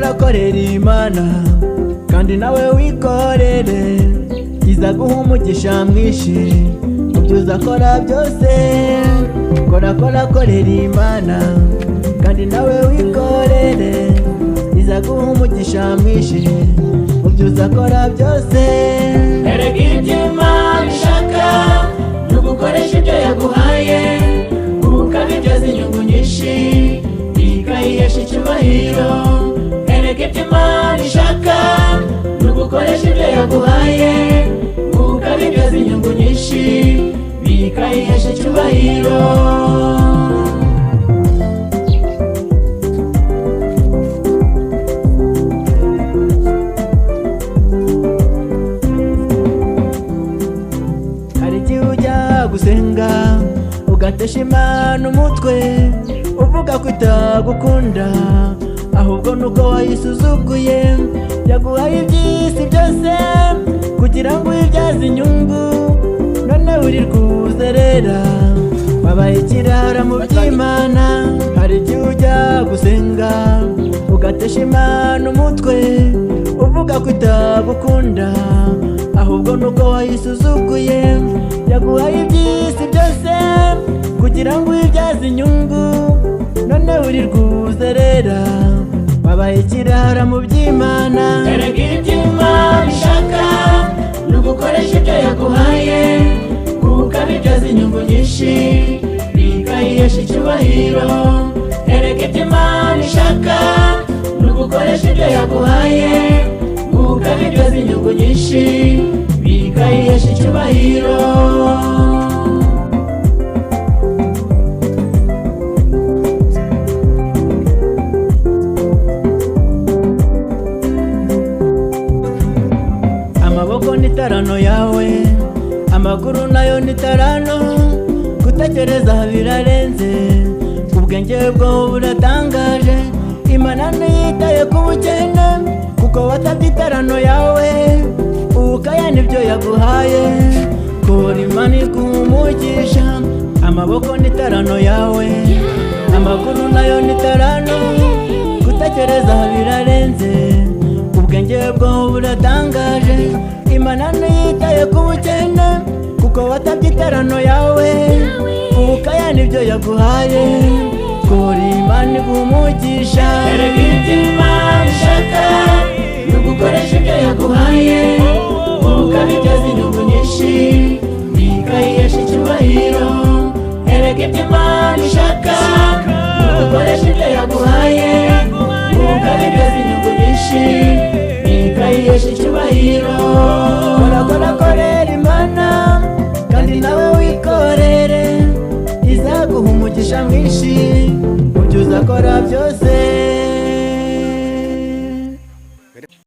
kora korera Imana kandi nawe wikorere, izaguha umugisha mwinshi mubyo uzakora byose. Kora korera Imana kandi nawe wikorere, izaguha umugisha mwinshi mubyo uzakora byose. Erega ibyo Imana ishaka ni ugukoresha ibyo yaguhaye, ukabibyaza inyungu nyinshi ikayihesha icyubahiro. Erega ibyo Imana ishaka ni ugukoresha ibyo yaguhaye, ukabibyaza inyungu nyinshi bikayihesha icyubahiro. Gusenga ugatesha Imana umutwe, uvuga ko itagukunda ahubwo nuko wayisuzuguye. Yaguhaye iby'isi byose kugira ngo uyibyaze inyungu, none wirirwa uzerera wabaye ikirara mu by'Imana. Hari igihe ujya gusenga ugatesha Imana umutwe, uvuga ko itagukunda ahubwo nuko wayisuzuguye. Yaguhaye iby'isi byose kugira ngo uyibyaze inyungu, none wirirwa uzerera wabaye ikirara mu by'Imana. Erega ibyo Imana ishaka ni ugukoresha ibyo yaguhaye, ukabibyaza inyungu nyinshi bikayihesha icyubahiro. Erega ibyo Imana ishaka ni ugukoresha ibyo yaguhaye, ukabibyaza inyungu nyinshi bikayihesha icyubahiro. Amaboko ni tarano yawe, amaguru nayo ni tarano, gutekereza birarenze, ubwenge bwo buratangaje. Imana ntiyitaye ku bukene kuko watabye itarano yawe, ukaya nibyo yaguhaye. Kora Imana iguha umugisha. Amaboko ni tarano yawe, amaguru nayo ni tarano, gutekereza birarenze, ubwenge bwo buratangaje. Imana ntiyitaye ku bukene kuko watabye itarano yawe, ukaya nibyo yaguhaye. Kora Imana iguha umugisha. Erega ibyo Imana ishaka ni ugukoresha ibyo yaguhaye, ukabibyaza inyungu nyinshi bikayihesha icyubahiro. Erega ibyo Imana ishaka ni ugukoresha ibyo yaguhaye, ukabibyaza inyungu nyinshi bikayihesha icyubahiro. Kora korera Imana kandi nawe wikorere, izaguha umugisha mwinshi mubyo uzakora byose.